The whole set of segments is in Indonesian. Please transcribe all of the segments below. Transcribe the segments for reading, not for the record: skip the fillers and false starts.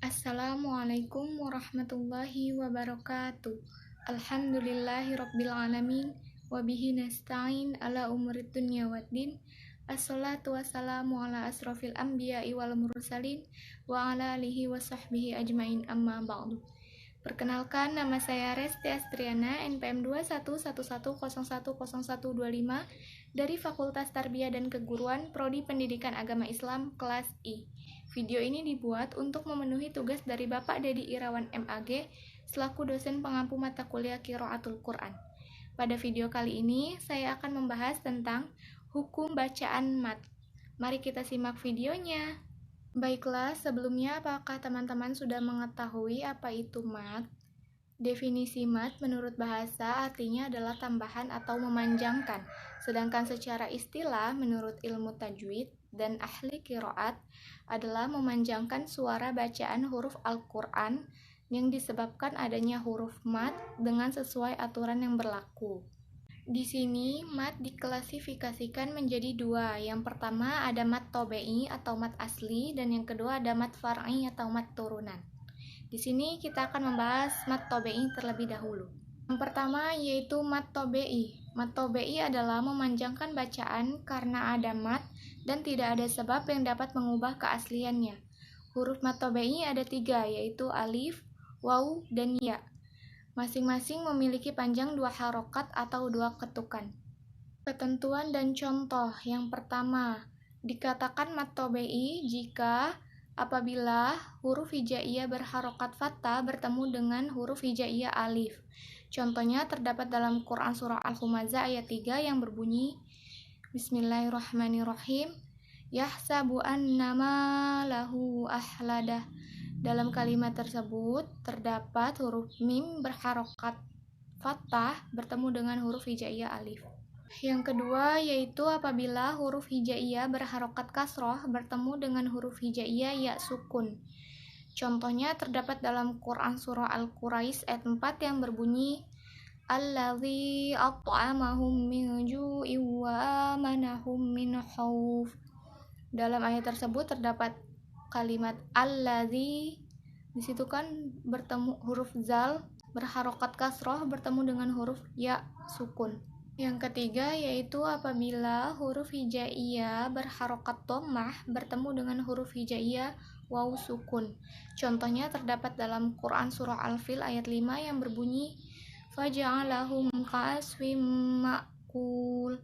Assalamualaikum warahmatullahi wabarakatuh. Alhamdulillahi rabbil alamin. Wabihi nasta'in ala umurid dunya waddin. Assalatu wassalamu ala asrafil anbiya'i wal mursalin wa ala alihi wa sahbihi ajmain amma ba'du. Perkenalkan, nama saya Resti Astriana, NPM 2111010125 dari Fakultas Tarbiyah dan Keguruan, Prodi Pendidikan Agama Islam, kelas I. Video ini dibuat untuk memenuhi tugas dari Bapak Dedi Irawan MAG selaku dosen pengampu mata kuliah Qiraatul Quran. Pada video kali ini, saya akan membahas tentang hukum bacaan mat. Mari kita simak videonya. Baiklah, sebelumnya apakah teman-teman sudah mengetahui apa itu mat? Definisi mat menurut bahasa artinya adalah tambahan atau memanjangkan, sedangkan secara istilah menurut ilmu tajwid dan ahli qiraat adalah memanjangkan suara bacaan huruf Al-Quran yang disebabkan adanya huruf mat dengan sesuai aturan yang berlaku. Di sini mat diklasifikasikan menjadi dua. Yang pertama ada mat tobe'i atau mat asli, dan yang kedua ada mat far'i atau mat turunan. Di sini kita akan membahas mat tobe'i terlebih dahulu. Yang pertama yaitu mat tobe'i. Mat tobe'i adalah memanjangkan bacaan karena ada mat dan tidak ada sebab yang dapat mengubah keasliannya. Huruf mat tobe'i ada 3, yaitu alif, waw, dan ya. Masing-masing memiliki panjang 2 harokat atau 2 ketukan. Ketentuan dan contoh. Yang pertama, dikatakan mat tobe'i jika apabila huruf hijaiyah berharokat fathah bertemu dengan huruf hijaiyah alif. Contohnya terdapat dalam Quran surah Al-Humazah ayat 3 yang berbunyi Bismillahirrahmanirrahim, yahsabu annama lahu ahladah. Dalam kalimat tersebut terdapat huruf mim berharokat fathah bertemu dengan huruf hijaiyah alif. Yang kedua yaitu apabila huruf hijaiyah berharokat kasroh bertemu dengan huruf hijaiyah ya sukun. Contohnya terdapat dalam Quran surah Al-Quraish ayat 4 yang berbunyi Alladzi at'amahum min ju'in wa amanahum min khauf. Dalam ayat tersebut terdapat kalimat alladzi, di situ kan bertemu huruf zal berharokat kasroh bertemu dengan huruf ya sukun. Yang ketiga yaitu apabila huruf hijaiyah berharokat dhammah bertemu dengan huruf hijaiyah waw sukun. Contohnya terdapat dalam Quran surah Al-Fil ayat 5 yang berbunyi faja'alahum ka'asfim ma'kul.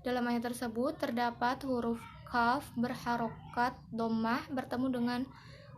Dalam ayat tersebut terdapat huruf kaf berharokat dhammah bertemu dengan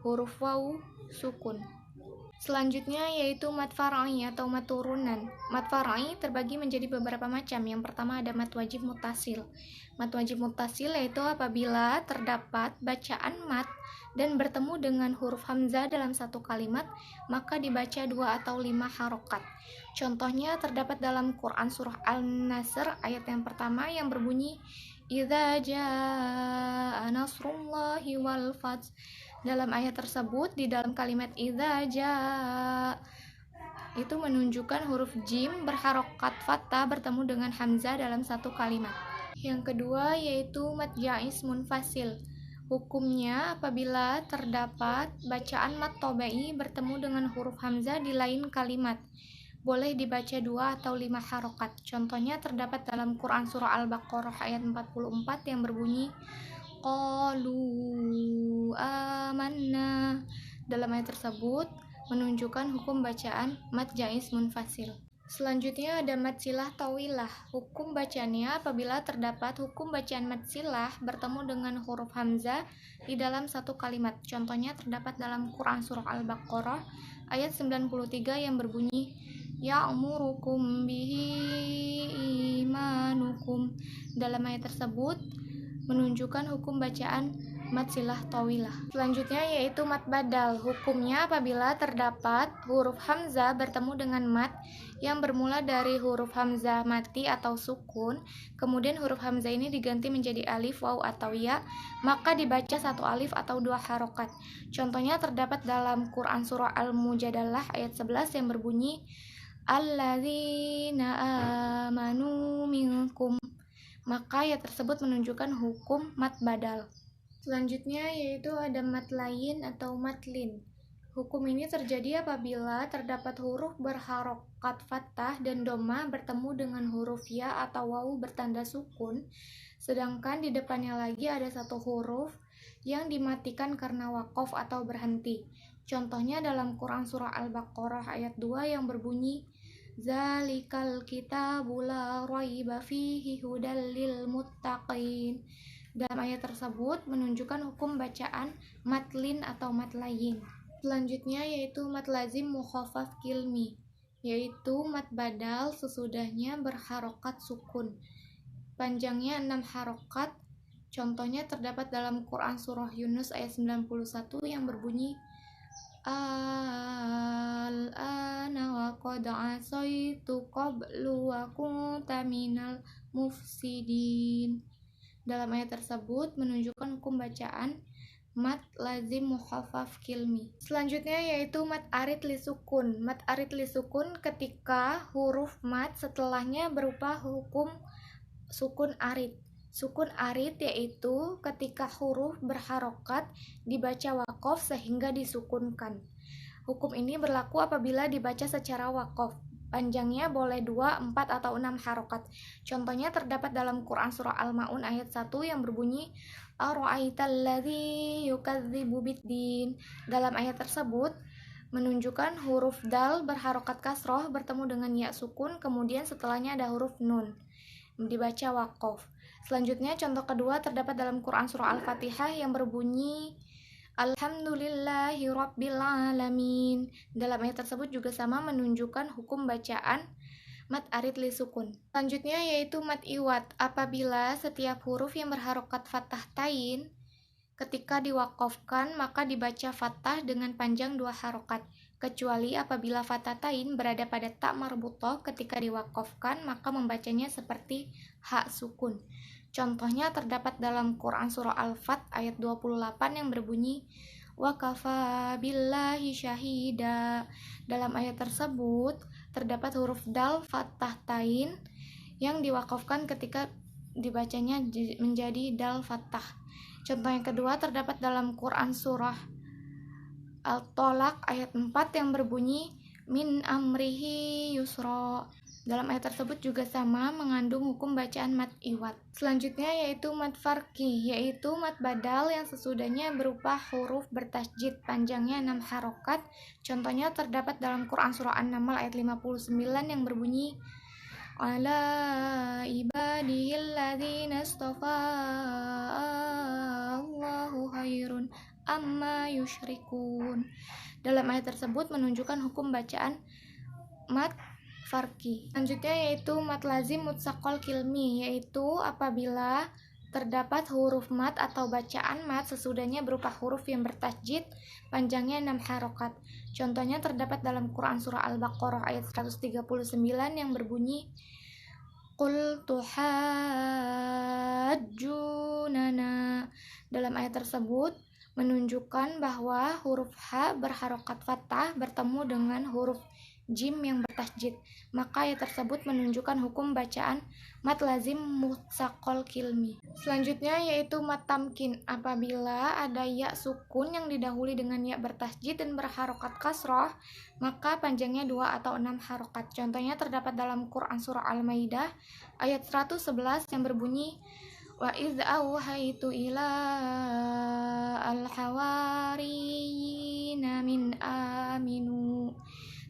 huruf waw sukun. Selanjutnya yaitu mat far'i atau mat turunan. Mat far'i terbagi menjadi beberapa macam. Yang pertama ada mat wajib muttasil. Mat wajib muttasil yaitu apabila terdapat bacaan mat dan bertemu dengan huruf hamzah dalam satu kalimat, maka dibaca 2 atau 5 harokat. Contohnya terdapat dalam Quran surah Al-Nasr ayat yang pertama yang berbunyi Idza jaa nasrullahi wal fath. Dalam ayat tersebut, di dalam kalimat idza jaa itu menunjukkan huruf jim berharokat fathah bertemu dengan hamzah dalam satu kalimat. Yang kedua yaitu mat jaiz munfasil. Hukumnya apabila terdapat bacaan mat tobe'i bertemu dengan huruf hamzah di lain kalimat, boleh dibaca 2 atau 5 harokat. Contohnya terdapat dalam Quran surah Al-Baqarah ayat 44 yang berbunyi qalu amanna. Dalam ayat tersebut menunjukkan hukum bacaan mat jaiz munfasil. Selanjutnya ada mat silah tawilah. Hukum bacaannya apabila terdapat hukum bacaan mat silah bertemu dengan huruf hamzah di dalam satu kalimat. Contohnya terdapat dalam Quran surah Al-Baqarah ayat 93 yang berbunyi ya'murukum bihi imanukum. Dalam ayat tersebut menunjukkan hukum bacaan mat silah tawilah. Selanjutnya yaitu mat badal. Hukumnya apabila terdapat huruf hamzah bertemu dengan mat yang bermula dari huruf hamzah mati atau sukun, kemudian huruf hamzah ini diganti menjadi alif, waw, atau ya, maka dibaca 1 alif atau 2 harokat. Contohnya terdapat dalam Quran surah Al-Mujadalah ayat 11 yang berbunyi alladzina amanu minkum. Maka ayat tersebut menunjukkan hukum mat badal. Selanjutnya yaitu ada mat lain atau mat lin. Hukum ini terjadi apabila terdapat huruf berharokat fathah dan dhamma bertemu dengan huruf ya atau wawu bertanda sukun, sedangkan di depannya lagi ada satu huruf yang dimatikan karena waqaf atau berhenti. Contohnya dalam Quran surah Al-Baqarah ayat 2 yang berbunyi Zalikal kitabu la raiba fihi hudal lil muttaqin. Dalam ayat tersebut menunjukkan hukum bacaan matlin atau matlayin. Selanjutnya yaitu mat lazim mukhafaf kilmi, yaitu mat badal sesudahnya berharokat sukun. Panjangnya 6 harokat. Contohnya terdapat dalam Quran surah Yunus ayat 91 yang berbunyi Al-ana wa qad asaitu qablu wa kunta minal mufsidin. Dalam ayat tersebut menunjukkan hukum bacaan mat lazim mukhafaf kilmi. Selanjutnya yaitu mat arid li sukun. Mat arid li sukun ketika huruf mat setelahnya berupa hukum sukun arid. Sukun arid yaitu ketika huruf berharokat dibaca waqaf sehingga disukunkan. Hukum ini berlaku apabila dibaca secara waqaf. Panjangnya boleh 2, 4, atau 6 harokat. Contohnya terdapat dalam Quran surah Al-Ma'un ayat 1 yang berbunyi Ara'aital ladzi yukadzibu biddin. Dalam ayat tersebut menunjukkan huruf dal berharokat kasroh bertemu dengan ya sukun, kemudian setelahnya ada huruf nun, dibaca waqaf. Selanjutnya contoh kedua terdapat dalam Quran surah Al-Fatihah yang berbunyi Alhamdulillahi Rabbil Alamin. Dalam ayat tersebut juga sama menunjukkan hukum bacaan mat arid li sukun. Selanjutnya yaitu mat iwat, apabila setiap huruf yang berharokat fathah tain ketika diwakafkan maka dibaca fathah dengan panjang 2 harokat, kecuali apabila fathah tain berada pada tak marbutoh ketika diwakafkan maka membacanya seperti hak sukun. Contohnya terdapat dalam Quran surah Al-Fat ayat 28 yang berbunyi wa kafa billahi syahida. Dalam ayat tersebut terdapat huruf dal fathah tain yang diwakafkan ketika dibacanya menjadi dal fathah. Contoh yang kedua terdapat dalam Quran surah Al-Tolaq ayat 4 yang berbunyi min amrihi yusra. Dalam ayat tersebut juga sama mengandung hukum bacaan mat iwat. Selanjutnya yaitu mat farqi, yaitu mat badal yang sesudahnya berupa huruf bertasjid, panjangnya 6 harokat. Contohnya terdapat dalam Quran surah An-Naml ayat 59 yang berbunyi ala ibadihil ladzina istafa Allahu khairun amma yusyrikun. Dalam ayat tersebut menunjukkan hukum bacaan mat farqi. Selanjutnya yaitu mat lazim mutsaqal kilmi, yaitu apabila terdapat huruf mat atau bacaan mat sesudahnya berupa huruf yang bertasjid, panjangnya 6 harokat. Contohnya terdapat dalam Quran surah Al-Baqarah ayat 139 yang berbunyi Qul tuhajjunana. Dalam ayat tersebut menunjukkan bahwa huruf ha berharokat fathah bertemu dengan huruf jim yang bertasjid, maka ayat tersebut menunjukkan hukum bacaan mat lazim mutsaqal kilmi. Selanjutnya yaitu mat tamkin, apabila ada ya sukun yang didahului dengan ya bertasjid dan berharokat kasroh, maka panjangnya 2 atau 6 harokat. Contohnya terdapat dalam Quran surah Al-Maidah ayat 111 yang berbunyi wa iz auhaitu ila al-hawariyina min aminu.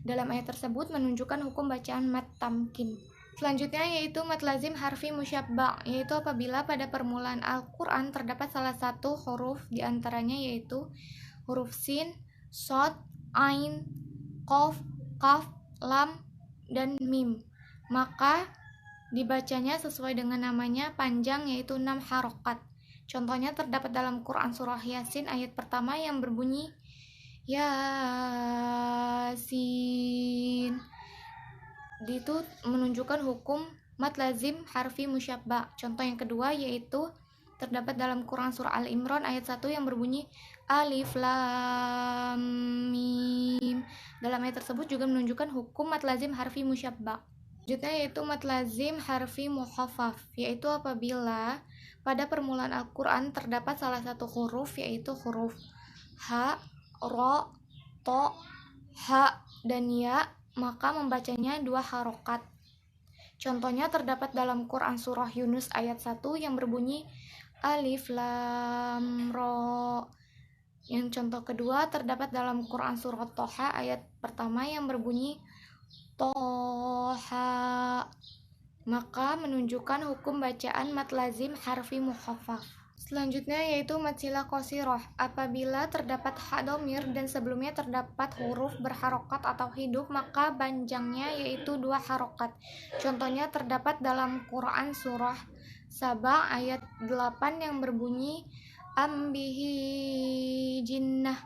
Dalam ayat tersebut menunjukkan hukum bacaan mat tamkin. Selanjutnya yaitu mat lazim harfi musyabbah, yaitu apabila pada permulaan Al-Quran terdapat salah satu huruf diantaranya yaitu huruf sin, shod, ain, qaf, kaf, lam, dan mim, maka dibacanya sesuai dengan namanya panjang yaitu 6 harokat. Contohnya terdapat dalam Quran surah Yasin ayat pertama yang berbunyi Yasin. Itu menunjukkan hukum mat lazim harfi musyabbah. Contoh yang kedua yaitu terdapat dalam Quran surah Al-Imran ayat 1 yang berbunyi Alif Lam Mim. Dalam ayat tersebut juga menunjukkan hukum mat lazim harfi musyabbah. Selanjutnya yaitu mat lazim harfi mukhafaf, yaitu apabila pada permulaan Al-Quran terdapat salah satu huruf yaitu huruf ha, ro, to, ha, dan ya, maka membacanya 2 harokat. Contohnya terdapat dalam Quran Surah Yunus ayat 1 yang berbunyi Alif Lam Ro. Yang contoh kedua terdapat dalam Quran Surah Toha ayat pertama yang berbunyi Toha. Maka menunjukkan hukum bacaan mad lazim harfi mukhafaf. Selanjutnya yaitu mad silah qasirah. Apabila terdapat ha dhamir dan sebelumnya terdapat huruf berharokat atau hidup, maka panjangnya yaitu 2 harokat. Contohnya terdapat dalam Quran Surah Saba ayat 8 yang berbunyi ambihi jinnah.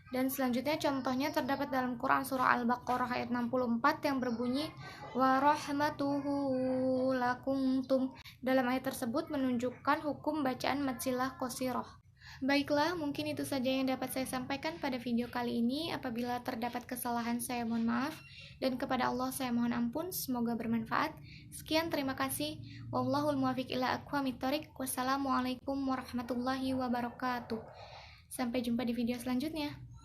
Dan selanjutnya contohnya terdapat dalam Quran Surah Al-Baqarah ayat 64 yang berbunyi wa rahmatuhu lakuntum. Dalam ayat tersebut menunjukkan hukum bacaan mad silah qasirah. Baiklah, mungkin itu saja yang dapat saya sampaikan pada video kali ini. Apabila terdapat kesalahan, saya mohon maaf. Dan kepada Allah saya mohon ampun. Semoga bermanfaat. Sekian, terima kasih. Wallahul muwaffiq ila aqwamit thoriq. Wassalamualaikum warahmatullahi wabarakatuh. Sampai jumpa di video selanjutnya.